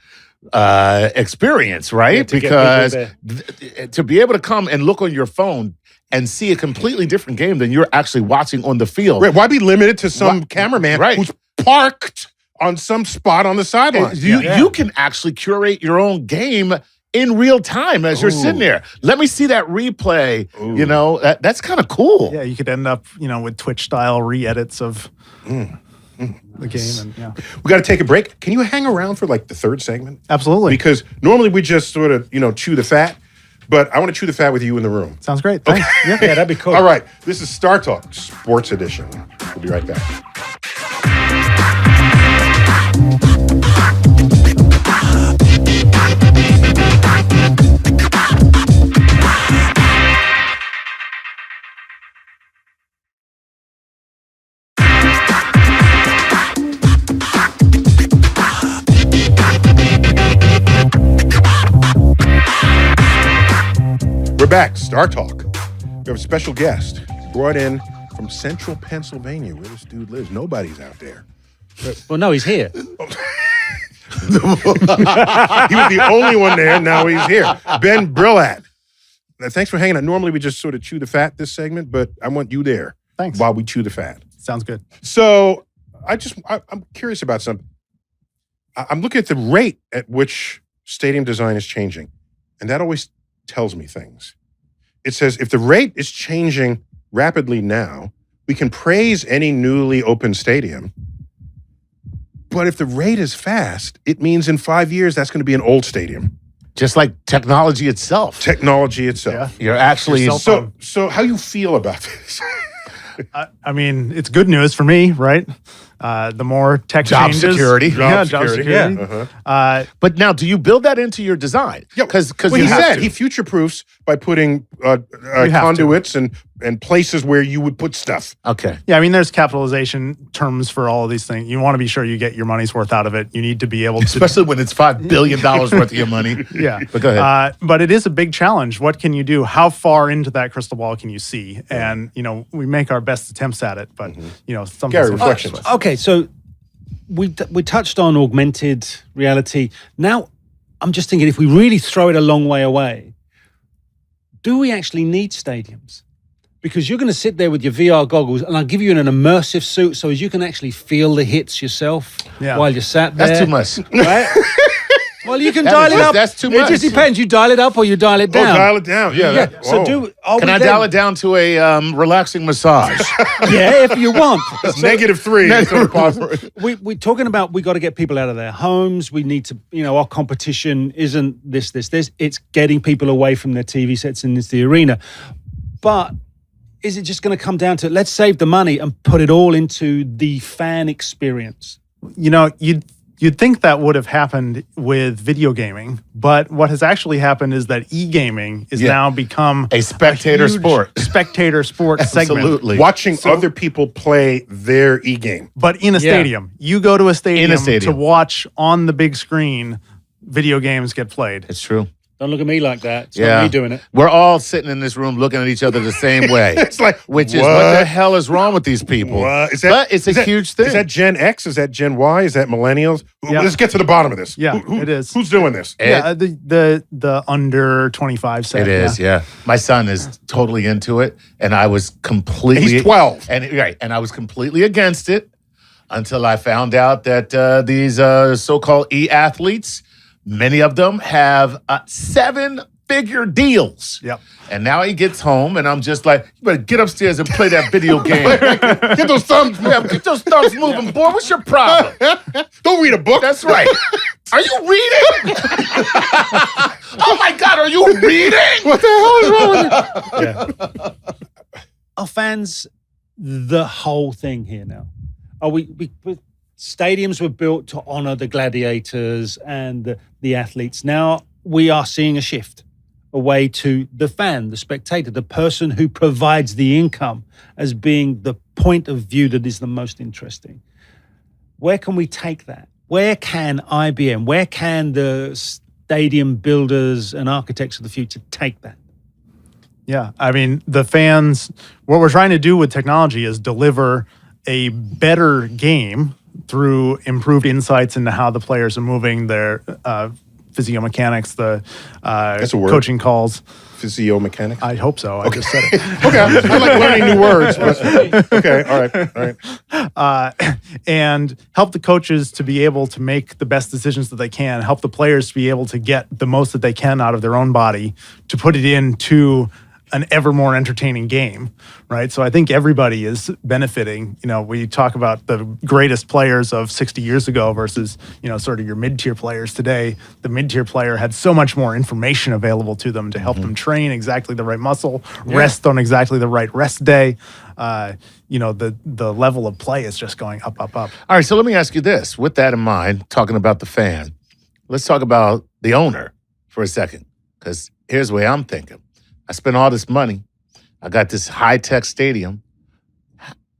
experience, right? Yeah, to get because people to be able to come and look on your phone and see a completely different game than you're actually watching on the field. Right, why be limited to some cameraman Right. who's parked on some spot on the sideline? You can actually curate your own game in real time as you're sitting there. Let me see that replay. You know, that's kind of cool. Yeah, you could end up, with Twitch-style re-edits of the game. And yeah, We got to take a break. Can you hang around for like the third segment? absolutely. Because normally we just sort of, chew the fat, but I want to chew the fat with you in the room. Sounds great. Thanks. Yeah. Yeah, that'd be cool. All right, this is Star Talk Sports Edition. We'll be right back. We're back, Star Talk. We have a special guest brought in from central Pennsylvania, where this dude lives. Nobody's out there. Well, no, he's here. He was the only one there. Now he's here. Ben Brillat. Now, thanks for hanging out. Normally we just sort of chew the fat this segment, but I want you there. Thanks. While we chew the fat. Sounds good. So I'm curious about something. I'm looking at the rate at which stadium design is changing, and that always tells me things. It says if the rate is changing rapidly now, we can praise any newly opened stadium. But if the rate is fast, it means in 5 years that's going to be an old stadium. Just like technology itself. Technology itself. You're actually Your cell So how you feel about this? I mean, it's good news for me, right? The more tech Job changes, security. yeah, Job job security. security. Yeah. But now, do you build that into your design? Yeah, because well, you he have said to. he future-proofs by putting have conduits and places where you would put stuff. Okay. Yeah, I mean, there's capitalization terms for all of these things. You want to be sure you get your money's worth out of it. You need to be able to, Especially when it's $5 billion worth of your money. yeah. But go ahead. But it is a big challenge. What can you do? How far into that crystal ball can you see? And we make our best attempts at it, but sometimes Gary, it's- reflections. Okay, so we touched on augmented reality. Now, I'm just thinking if we really throw it a long way away, do we actually need stadiums? Because you're going to sit there with your VR goggles and I'll give you an immersive suit so as you can actually feel the hits yourself while you're sat there. That's too much. Right? Well, you can That dial is it just- up. that's too It just much. depends. You dial it up or you dial it down. Oh, dial it down. Yeah. So Can I dial it down to a relaxing massage? Yeah, if you want. So -3. It's sort of positive. we're talking about we got to get people out of their homes. We need to, our competition isn't this. It's getting people away from their TV sets and into the arena. But is it just going to come down to let's save the money and put it all into the fan experience? You'd think that would have happened with video gaming, but what has actually happened is that e-gaming is now become A spectator huge sport. Spectator sport segment. Absolutely. Watching other people play their e-game. But in a stadium. You go to a stadium, stadium. to watch on the big screen video games get played. It's true. Don't look at me like that. It's not me doing it. We're all sitting in this room looking at each other the same way. It's like, which is what the hell is wrong with these people? What? But it's a huge thing. Is that Gen X? Is that Gen Y? Is that millennials? Yeah. Let's get to the bottom of this. Yeah, it is. Who's doing this? Yeah, the under 25 set. It is, yeah. My son is totally into it, and I was completely. He's 12. And I was completely against it until I found out that these so-called e-athletes, many of them have 7-figure deals. Yep. And now he gets home, and I'm just like, you better get upstairs and play that video game. Get those thumbs moving. Get those thumbs moving, boy. What's your problem? Don't read a book. That's right. Are you reading? Oh my God, are you reading? What the hell is wrong with you? Are fans the whole thing here now? Are we Stadiums were built to honor the gladiators and the athletes. Now we are seeing a shift away to the fan, the spectator, the person who provides the income as being the point of view that is the most interesting. Where can we take that? Where can IBM, where can the stadium builders and architects of the future take that? Yeah, I mean, the fans, what we're trying to do with technology is deliver a better game through improved insights into how the players are moving, their physiomechanics, the That's a word. coaching calls. Physiomechanics? I hope so. I just said it. Okay, I like learning new words. But, okay, all right. And help the coaches to be able to make the best decisions that they can, help the players to be able to get the most that they can out of their own body to put it into an ever more entertaining game, right? So I think everybody is benefiting. You know, we talk about the greatest players of 60 years ago versus, you know, sort of your mid-tier players today. The mid-tier player had so much more information available to them to help them train exactly the right muscle, rest on exactly the right rest day. You know, the level of play is just going up, up, up. All right, so let me ask you this. With that in mind, talking about the fan, let's talk about the owner for a second, because here's the way I'm thinking. I spent all this money. I got this high-tech stadium.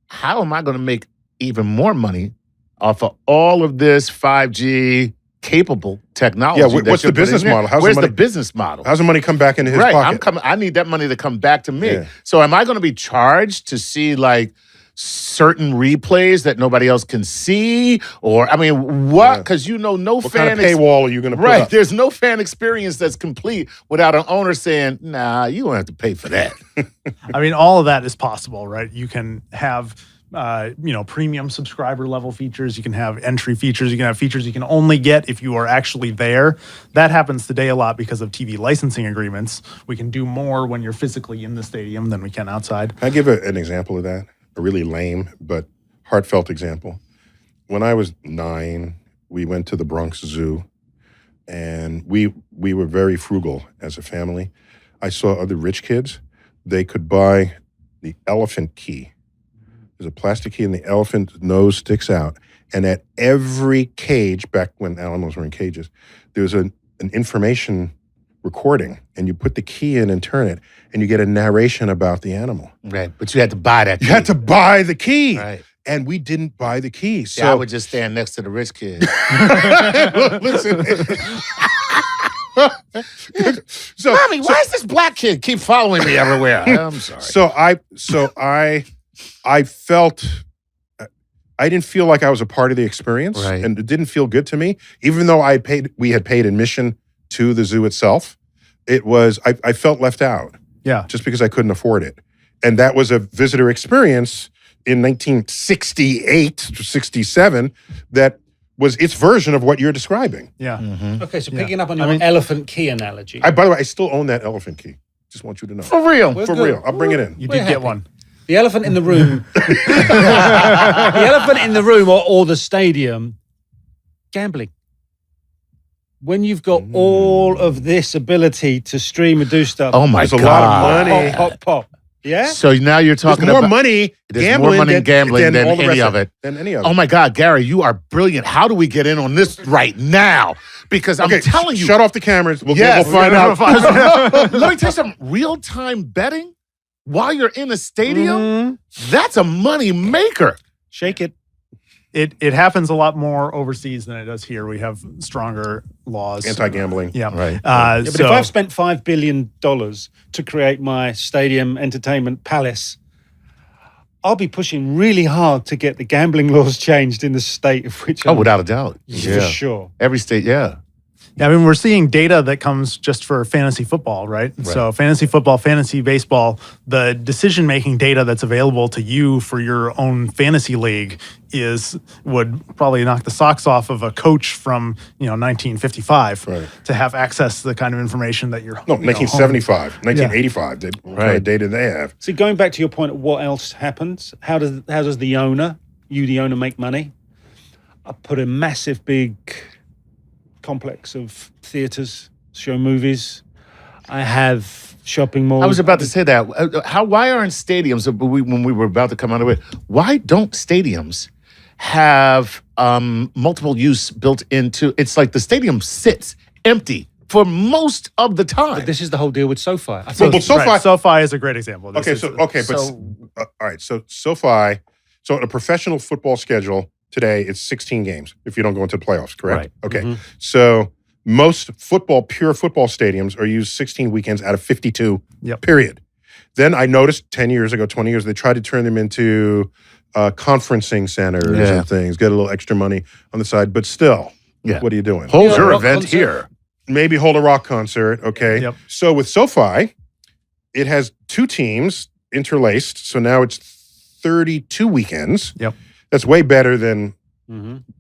How am I going to make even more money off of all of this 5G capable technology? Yeah, what's the business model? Where's the business model? How's the money come back into his Right, pocket? I need that money to come back to me. Yeah. So am I going to be charged to see like certain replays that nobody else can see? Or, I mean, what? Because you know, no What fan... kind of paywall are you going to put Right, up? there's no fan experience that's complete without an owner saying, nah, you don't have to pay for that. I mean, all of that is possible, right? You can have, you know, premium subscriber level features. You can have entry features. You can have features you can only get if you are actually there. That happens today a lot because of TV licensing agreements. We can do more when you're physically in the stadium than we can outside. Can I give an example of that? A really lame but heartfelt example. When I was 9, we went to the Bronx Zoo, and we were very frugal as a family. I saw other rich kids. They could buy the elephant key. There's a plastic key, and the elephant nose sticks out. And at every cage, back when animals were in cages, there was an information recording, and you put the key in and turn it, and you get a narration about the animal. Right, but you had to buy that key. You had to buy the key. Right. And we didn't buy the key. So Yeah, I would just stand next to the rich kid. listen. So, Mommy, why does this black kid keep following me everywhere? I'm sorry. So I felt I didn't feel like I was a part of the experience, Right. and it didn't feel good to me. Even though we had paid admission to the zoo itself, I felt left out. Yeah. Just because I couldn't afford it. And that was a visitor experience in 1968 to 67 that was its version of what you're describing. Yeah. Okay, so picking up on your elephant key analogy. By the way, I still own that elephant key. Just want you to know. For real. We're For good. real. I'll bring it in. You We're did happy. get one. The elephant in the room. The elephant in the room or the stadium, gambling. When you've got all of this ability to stream and do stuff. Oh my There's a God. lot of money. Pop, pop, pop. Yeah? So now you're talking There's more about... money There's gambling more money in gambling than all the any rest of it. Than any of Oh it. my God, Gary, you are brilliant. How do we get in on this right now? Because I'm telling you... Shut off the cameras. We'll Yes. find out. Let me tell you something. Real-time betting while you're in a stadium, that's a money maker. Shake it. It happens a lot more overseas than it does here. We have stronger laws. Anti-gambling. Yeah. Right. Yeah, but if I've spent $5 billion to create my stadium entertainment palace, I'll be pushing really hard to get the gambling laws changed in the state of which Oh, I'm without a doubt. for sure. Every state, yeah. I mean, we're seeing data that comes just for fantasy football, right? So fantasy football, fantasy baseball, the decision-making data that's available to you for your own fantasy league would probably knock the socks off of a coach from, 1955 to have access to the kind of information that you're... No, 1975, 1985. What kind of data they have? See, going back to your point of what else happens, how does the owner, the owner, make money? I put a massive big complex of theaters, show movies. I have shopping malls. I was about to say that. Why aren't stadiums, when we were about to come out of it, why don't stadiums have multiple use built into. It's like the stadium sits empty for most of the time. But this is the whole deal with SoFi. I Well, think but SoFi. Right, SoFi is a great example. Okay, all right. So SoFi. So in a professional football schedule today, it's 16 games if you don't go into the playoffs. Correct. Right. Okay. So most pure football stadiums are used 16 weekends out of 52. Yep. Period. Then I noticed 10 years ago, 20 years, they tried to turn them into conferencing centers and things, get a little extra money on the side, but still, what are you doing? Hold your rock event concert. here. Maybe hold a rock concert. Okay. Yep. So with SoFi, it has 2 teams interlaced. So now it's 32 weekends. Yep. That's way better than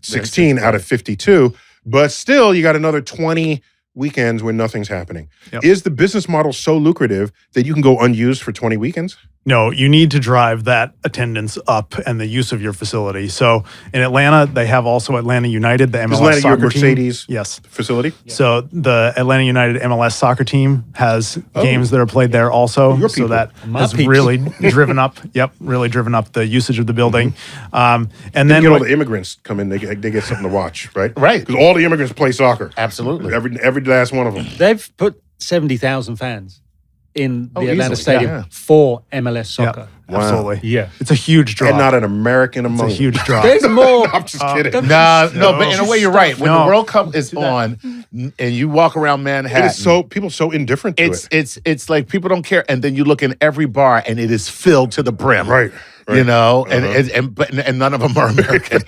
16 out of 52. But still, you got another 20 weekends when nothing's happening. Yep. Is the business model so lucrative that you can go unused for 20 weekends? No, you need to drive that attendance up and the use of your facility. So in Atlanta, they have also Atlanta United, the MLS Atlanta, your soccer team. Mercedes Yes. facility? So the Atlanta United MLS soccer team has games that are played there also. Your So people. that My has peeps. really driven up. Really driven up the usage of the building. And Then then get all what- the immigrants come in, they get something to watch, right? Right. Because all the immigrants play soccer. Absolutely. Every last one of them. they've put 70,000 fans in the Oh, Atlanta easily, Stadium yeah. for MLS soccer. absolutely. Yeah. It's a huge draw. And not an American it's among a huge draw. There's more. I'm just kidding. No, but in a way, you're right. When No. the World Cup is on and you walk around Manhattan, It is so people so indifferent to it. it's like people don't care, and then you look in every bar and it is filled to the brim, Right. You know, and none of them are American.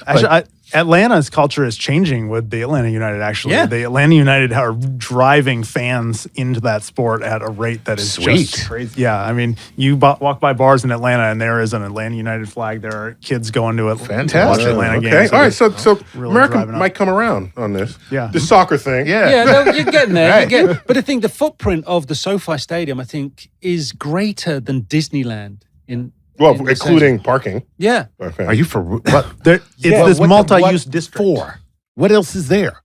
Actually, Atlanta's culture is changing with the Atlanta United, actually. Yeah. The Atlanta United are driving fans into that sport at a rate that is Sweet. just crazy. Yeah, I mean, you walk by bars in Atlanta and there is an Atlanta United flag. There are kids going to it to Fantastic. watch Atlanta Okay. games. All right. So really America driving up. might come around on this. Yeah. The soccer thing. Yeah, no, you're getting there. Right. But I think the footprint of the SoFi Stadium, I think, is greater than Disneyland Well, in the including parking. Yeah. Okay. Are you for what? It's this multi-use district. For what else is there?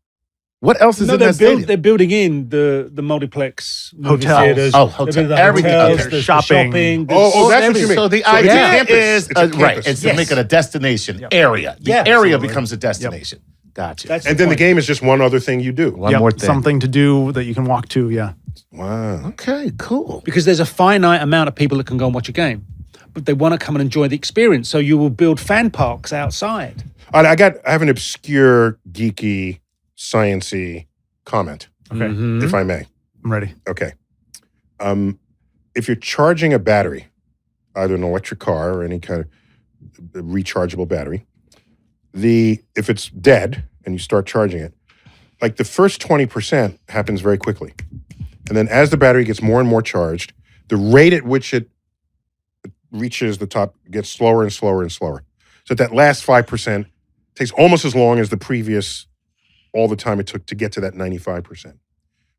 What else is No, in that stadium? they're building in the multiplex movie Hotels. theaters. Oh, They're hotel. building the Everything. hotels, Okay. the Shopping. shopping. Oh, that's what you mean. So the So it's a idea campus. is It's a right. campus. It's Yes. to make it a destination area. The Yeah, area absolutely. becomes a destination. Gotcha. That's And then the game is just one other thing you do. One Yep, more thing. something to do that you can walk to. Yeah. Wow. Okay, cool. because there's a finite amount of people that can go and watch a game, but they want to come and enjoy the experience. So you will build fan parks outside. I have an obscure, geeky, science-y comment, Okay. if I may. I'm ready. Okay. If you're charging a battery, either an electric car or any kind of rechargeable battery, if it's dead and you start charging it, like the first 20% happens very quickly. And then as the battery gets more and more charged, the rate at which it reaches the top gets slower and slower and slower. So that last 5% takes almost as long as the previous, all the time it took to get to that 95%.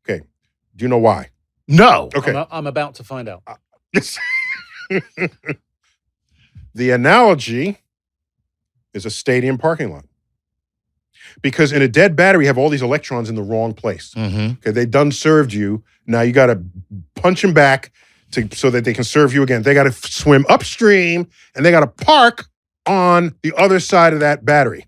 Okay. Do you know why? No. Okay. I'm about to find out. Yes. The analogy is a stadium parking lot. Because in a dead battery, you have all these electrons in the wrong place. Mm-hmm. Okay, they done served you. Now you got to punch them back so that they can serve you again. They got to swim upstream and they got to park on the other side of that battery.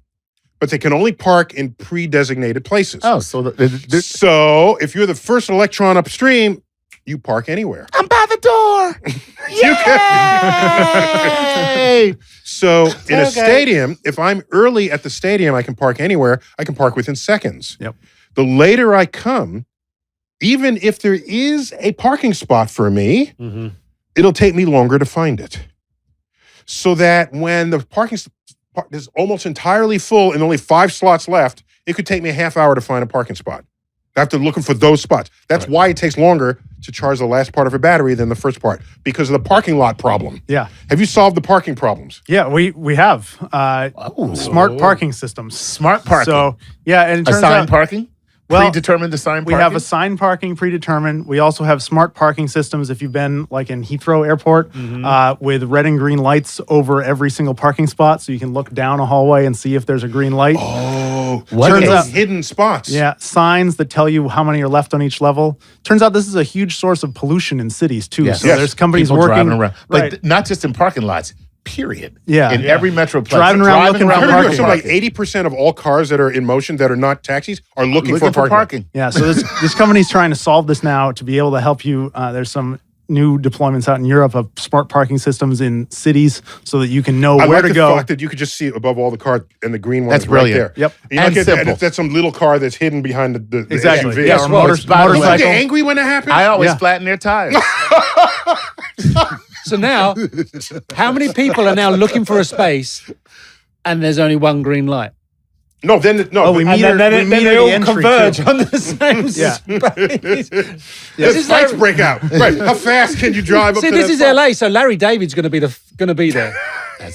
But they can only park in pre-designated places. Oh, so So if you're the first electron upstream, you park anywhere. I'm by the door. Yay! So in a stadium, if I'm early at the stadium, I can park anywhere. I can park within seconds. Yep. The later I come, even if there is a parking spot for me, it'll take me longer to find it. So that when the parking is almost entirely full and only 5 slots left, it could take me a half hour to find a parking spot. I have to look for those spots. That's why it takes longer to charge the last part of a battery than the first part, because of the parking lot problem. Yeah. Have you solved the parking problems? Yeah, we have smart parking systems. Smart parking. So yeah, and it turns Assigned out parking? Well, Predetermined assigned we parking? have assigned parking predetermined. We also have smart parking systems. If you've been like in Heathrow Airport, with red and green lights over every single parking spot, so you can look down a hallway and see if there's a green light. Oh, Turns out- hidden spots. Yeah, signs that tell you how many are left on each level. Turns out this is a huge source of pollution in cities too. Yes. So Yes. there's companies People working driving around. But Right. not just in parking lots, period. Yeah. In every metroplex. Driving around looking for I heard parking. something like 80% of all cars that are in motion that are not taxis are looking for parking. Yeah, so this company's trying to solve this now to be able to help you. There's some new deployments out in Europe of smart parking systems in cities so that you can know I where like to the go. fact that you could just see it above all the cars and the green one That's is right brilliant. there. Yep. You don't And get simple. that's some little car that's hidden behind the Exactly. SUV. Yeah, Guess or what? By the way, You motorcycle. get angry when that happens? I always Yeah. flatten their tires. So now, how many people are now looking for a space and there's only one green light? No, then we And meter, then we meter they the all entry converge too. on the same Yeah. space. there's fights break out. Right. How fast can you drive up See, to this that is spot? LA, so Larry David's going to be there.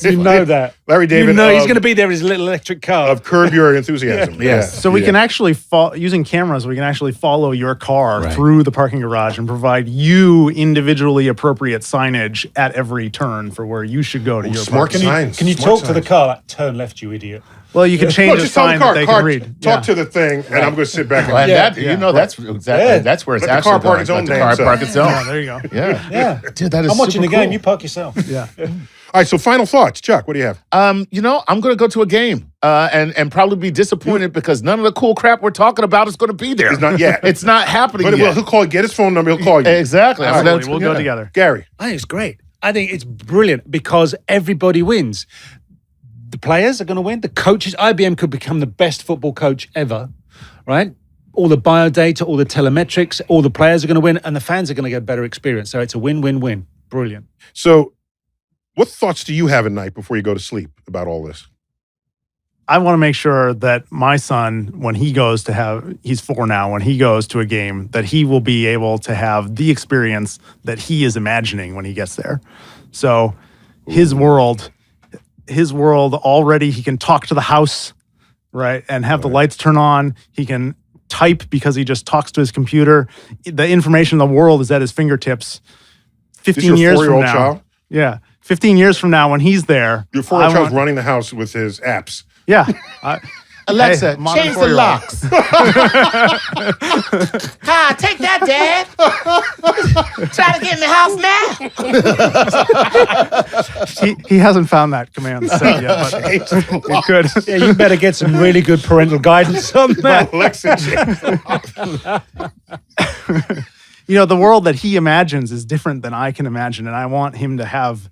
You know that. Larry David You know he's of- going to be there in his little electric car. of Curb Your Enthusiasm. Yes. So we can actually using cameras, we can actually follow your car through the parking garage and provide you individually appropriate signage at every turn for where you should go to your smart parking. signs. Can you Smart talk to the signs. car like, turn left, you idiot? Well, you can change No, the just tell the sign car, that they car can read. talk to the thing, and I'm going to sit back Well, and and that, you know, that's exactly that's where it's Let the actually car park going. its own Let the damn car self. park its Yeah, own. there you go. Yeah. Yeah. Dude, that is I'm watching the super game. cool. You park yourself. Yeah. All right, so final thoughts. Chuck, what do you have? You know, I'm going to go to a game and probably be disappointed because none of the cool crap we're talking about is going to be there. It's not yet. It's not happening But yet. he'll call. Get his phone number. He'll call you. Exactly. Absolutely. We'll go together. Gary. I think it's great. I think it's brilliant because everybody wins. The players are going to win. The coaches, IBM could become the best football coach ever, right? All the bio data, all the telemetrics, all the players are going to win, and the fans are going to get a better experience. So it's a win-win-win. Brilliant. So, what thoughts do you have at night before you go to sleep about all this? I want to make sure that my son, when he goes to he's 4 now, when he goes to a game, that he will be able to have the experience that he is imagining when he gets there. So his world already, he can talk to the house, right? And have the lights turn on. He can type because he just talks to his computer. The information in the world is at his fingertips. 15 This your years from 4-year-old now. child? Yeah. 15 years from now when he's there. Your 4-year-old child's running the house with his apps. Yeah. Alexa, Hey, modern change the 4-year-old. locks. Hi, take that, Dad. Try to get in the house now. He hasn't found that command set yet, but he could. Yeah, you better get some really good parental guidance on that. Alexa, You know, the world that he imagines is different than I can imagine, and I want him to have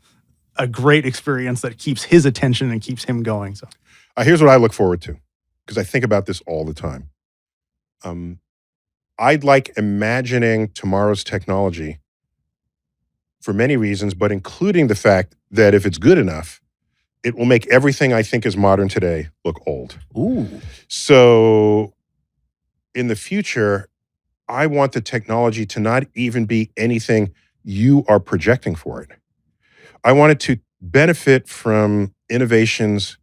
a great experience that keeps his attention and keeps him going. So here's what I look forward to, because I think about this all the time. I'd like imagining tomorrow's technology for many reasons, but including the fact that if it's good enough, it will make everything I think is modern today look old. Ooh. So in the future, I want the technology to not even be anything you are projecting for it. I want it to benefit from innovations,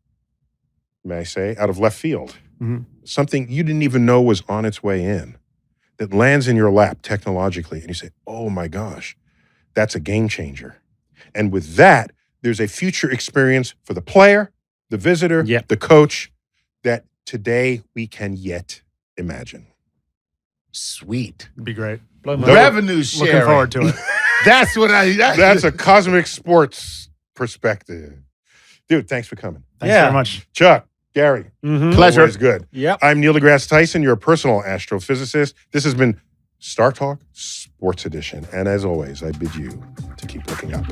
may I say, out of left field. Mhm. Something you didn't even know was on its way in that lands in your lap technologically. And you say, oh my gosh, that's a game changer. And with that, there's a future experience for the player, the visitor, Yep. the coach that today we can yet imagine. Sweet. it'd be great. Revenue sharing. Looking forward to it. That's what That's a cosmic sports perspective. Dude, thanks for coming. Thanks very much. Chuck, Gary, pleasure. always good. Yep. I'm Neil deGrasse Tyson, your personal astrophysicist. This has been Star Talk Sports Edition. And as always, I bid you to keep looking up.